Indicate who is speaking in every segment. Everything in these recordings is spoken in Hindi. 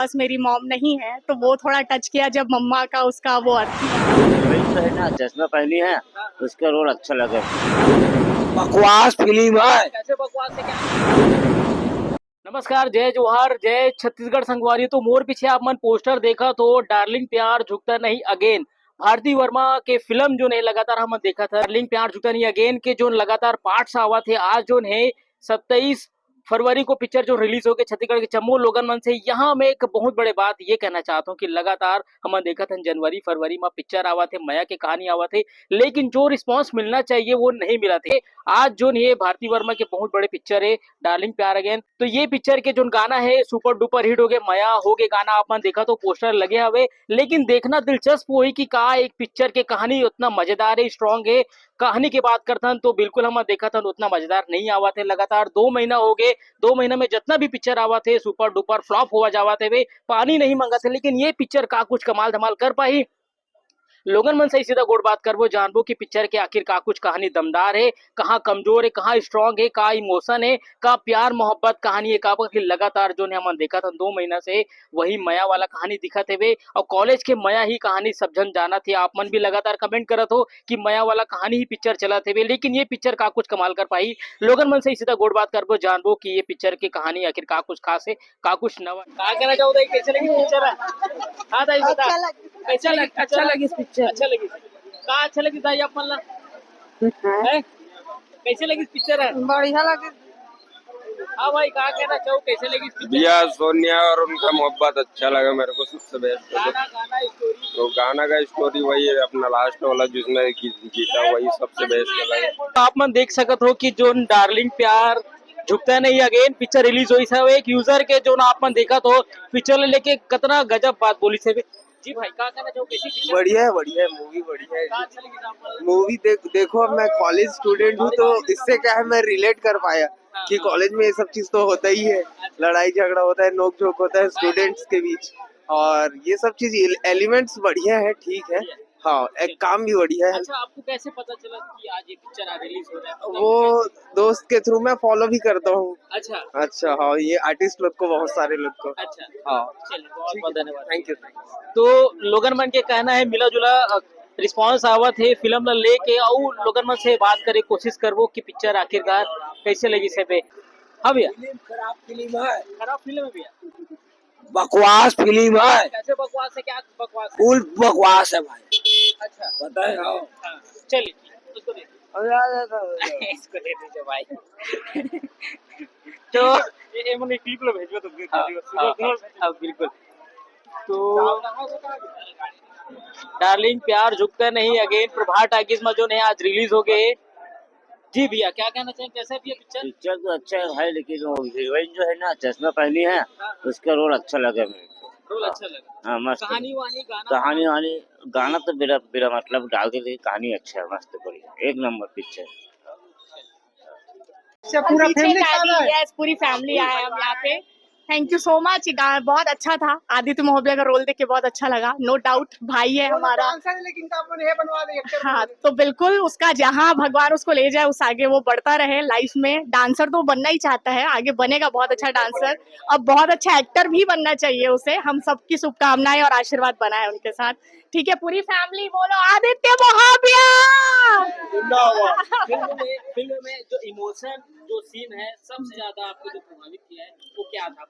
Speaker 1: बस मेरी मॉम नहीं है तो वो थोड़ा टच किया जब मम्मा का उसका वो अर्थी
Speaker 2: वही तो है ना, चश्मा पहनी है, उसका रोल अच्छा लगा।
Speaker 3: बकवास फिल्म है।
Speaker 4: कैसे बकवास है क्या? नमस्कार, जय जोहार, जय छत्तीसगढ़ संगवारी। तो मोर पीछे आप मन पोस्टर देखा तो डार्लिंग प्यार झुकता नहीं अगेन, भारती वर्मा के फिल्म जो है लगातार हम देखा था। डार्लिंग प्यार झुकता नहीं अगेन के जो लगातार पार्ट्स आवा थे। आज जो है 27 फरवरी को पिक्चर जो रिलीज हो गई छत्तीसगढ़ के चम्मू लोगन मन से। यहाँ मैं एक बहुत बड़े बात ये कहना चाहता हूँ कि लगातार हम देखा था जनवरी फरवरी में पिक्चर आवा थे, मया के कहानी आवा थे, लेकिन जो रिस्पांस मिलना चाहिए वो नहीं मिला थे। आज जो ये भारती वर्मा के बहुत बड़े पिक्चर है डार्लिंग प्यार अगेन, तो ये पिक्चर के जो गाना है सुपर डुपर हिट हो गए, मया हो गए गाना आप मन देखा तो पोस्टर लगे हवे। लेकिन देखना दिलचस्प हुई कि का एक पिक्चर के कहानी उतना मजेदार है, स्ट्रॉन्ग है। कहानी की बात करता तो बिल्कुल हम देखा था उतना मजेदार नहीं आवा थे। लगातार 2 महीना हो गए, 2 महीना में जितना भी पिक्चर आवा थे सुपर डुपर फ्लॉप हुआ जावा थे, वे पानी नहीं मंगा थे। लेकिन ये पिक्चर का कुछ कमाल धमाल कर पाई। लोगन मन से सीधा गोड़ बात करबो, जानबो कि पिक्चर के आखिर का कुछ कहानी दमदार है, कहाँ कमजोर है, कहाँ स्ट्रांग है, का इमोशन है, का प्यार मोहब्बत कहानी है। का लगातार जो हम देखा था 2 महीना से वही मया वाला कहानी दिखा थे और कॉलेज के मया ही कहानी सब जन जाना थे। आप मन भी लगातार कमेंट करत हो कि मया वाला कहानी ही पिक्चर चला थे, लेकिन ये पिक्चर का कुछ कमाल कर पाई। लोगन मन से सीधा गोड़ बात करबो, जानबो कि ये पिक्चर की कहानी आखिर का कुछ खास है, का कुछ नवा। का कहना चाहोगे, कैसे लगी पिक्चर? हाँ दाई बता, अच्छा लगी पिक्चर, अच्छा लगी का अच्छा लगी दाई आप मन है? कैसे लगी पिक्चर है?
Speaker 1: बढ़िया लगे।
Speaker 4: हाँ भाई, का कहना चाहो कैसे लगी पिक्चर?
Speaker 3: दिया सोनिया और उनका मोहब्बत अच्छा लगा मेरे को सबसे बेस्ट।
Speaker 4: गाना गाना स्टोरी
Speaker 3: तो गाना का स्टोरी वही है अपना लास्ट वाला जिसमें जीता वही सबसे बेस्ट लगा।
Speaker 4: आप मन देख सकत हो कि जो डार्लिंग प्यार झुकता नहीं अगेन पिक्चर रिलीज हुई है। एक यूजर के जो आप मन देखा तो पिक्चर लेके कितना गजब बात बोली से। जी भाई, का कहना चाहो कैसी पिक्चर?
Speaker 5: बढ़िया है मूवी बढ़िया है।
Speaker 4: का अच्छा लगी आप मन?
Speaker 5: मूवी देखो अब मैं कॉलेज स्टूडेंट हूँ तो इससे क्या है मैं रिलेट कर पाया कि कॉलेज में ये सब चीज तो होता ही है, लड़ाई झगड़ा होता है, नोक झोंक होता है स्टूडेंट्स के बीच, और ये सब चीज एलिमेंट्स बढ़िया है, ठीक है। हाँ, एक काम भी बढ़िया है।
Speaker 4: अच्छा, आपको कैसे पता चला कि आज ये पिक्चर रिलीज हो रहा है?
Speaker 5: वो दोस्त के थ्रू मैं फॉलो भी करता हूँ।
Speaker 4: अच्छा
Speaker 5: अच्छा, हाँ, ये आर्टिस्ट लोग को, बहुत सारे लोग को।
Speaker 4: अच्छा,
Speaker 5: हाँ,
Speaker 4: चलिए बहुत बहुत धन्यवाद।
Speaker 5: Thank you.
Speaker 4: तो लोगन मन के कहना है मिला जुला रिस्पांस आवत है फिल्म ला लेके, और लोगन मन से बात करे कोशिश करबो कि पिक्चर आखिरकार कैसे लगी से पे। हाँ भैया,
Speaker 3: खराब फिल्म है,
Speaker 4: खराब फिल्म है भैया?
Speaker 3: बकवास फिल्म है,
Speaker 4: कैसे बकवास है, क्या बकवास है?
Speaker 3: फुल बकवास है भाई।
Speaker 4: अच्छा
Speaker 3: बताए हाँ।
Speaker 4: हाँ, चलिए उसको दे इसको दे दीजिए भाई। तो ये मैंने क्लिप लो भेजो तो हाँ, बिल्कुल। तो डार्लिंग प्यार झुकता नहीं अगेन प्रभात टाकीज में जो है आज रिलीज हो गए। जी भैया, क्या कहना चाहिए, कैसा है पिक्चर?
Speaker 2: पिक्चर तो अच्छा है, लेकिन वो हीरोइन जो है ना, चश्मा पहनी है, उसका रोल अच्छा लगा मेरे को।
Speaker 4: रोल अच्छा लगा,
Speaker 2: हाँ, मस्त
Speaker 4: कहानी वानी गाना
Speaker 2: कहानी वानी गाना तो बिना बिना मतलब डाल के, कहानी अच्छा है, मस्त बढ़िया, एक नंबर पिक्चर।
Speaker 1: पूरा फैमिली, यस पूरी फैमिली आए हम यहाँ पे। Thank you so much. बहुत अच्छा था। आदित्य महोदय का रोल देख के बहुत अच्छा लगा। नो डाउट भाई है हमारा,
Speaker 5: लेकिन बनवा दे।
Speaker 1: हाँ तो बिल्कुल उसका जहाँ भगवान उसको ले जाए उस आगे वो बढ़ता रहे लाइफ में। डांसर तो बनना ही चाहता है, आगे बनेगा बहुत अच्छा डांसर, अब बहुत अच्छा एक्टर भी बनना चाहिए उसे। हम सबकी शुभकामनाएं और आशीर्वाद बनाए उनके साथ। ठीक है, पूरी फैमिली बोलो आदित्य महोदय।
Speaker 4: फिल्म में जो इमोशन जो सीन है सबसे ज्यादा आपको जो प्रभावित किया है वो क्या था?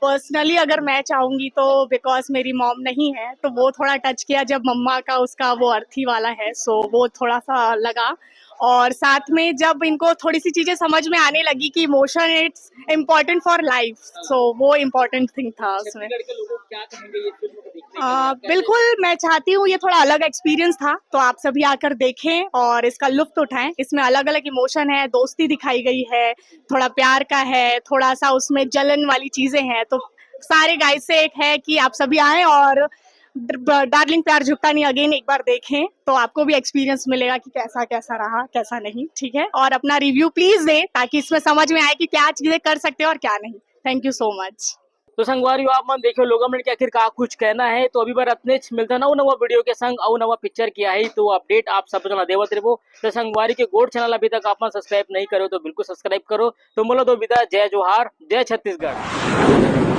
Speaker 1: पर्सनली अगर मैं चाहूंगी तो बिकॉज मेरी मॉम नहीं है तो वो थोड़ा टच किया जब मम्मा का उसका वो अर्थी वाला है, सो वो थोड़ा सा लगा। और साथ में जब इनको थोड़ी सी चीजें समझ में आने लगी कि emotion it's important for life, so वो इम्पोर्टेंट थिंग था उसमें।
Speaker 4: छत्तीसगढ़ के लोगों को क्या कहेंगे ये फिल्म को देखने के लिए?
Speaker 1: बिल्कुल मैं चाहती हूँ ये थोड़ा अलग एक्सपीरियंस था तो आप सभी आकर देखें और इसका लुत्फ उठाएं। इसमें अलग अलग इमोशन है, दोस्ती दिखाई गई है, थोड़ा प्यार का है, थोड़ा सा उसमें जलन वाली चीजें हैं। तो सारे गाइस से एक है कि आप सभी आएं और डार्लिंग प्यार झुकता नहीं अगेन एक बार देखें तो आपको भी एक्सपीरियंस मिलेगा कि कैसा कैसा रहा कैसा नहीं। ठीक है, और अपना रिव्यू प्लीज दें ताकि इसमें समझ में आए कि क्या चीजें कर सकते हैं और क्या नहीं। Thank you so much.
Speaker 4: तो संगवारी आप मन देखो लोगों में आखिर का कुछ कहना है। तो अभी बार अपने मिलता ना नवा वीडियो के संग और नवा पिक्चर किया है तो अपडेट आप सब जना देवत रहो। तो संगवारी के गोड चैनल अभी तक आप सब्सक्राइब नहीं करो तो बिल्कुल सब्सक्राइब करो। तो बोलो तो विदा, जय जोहार, जय छत्तीसगढ़।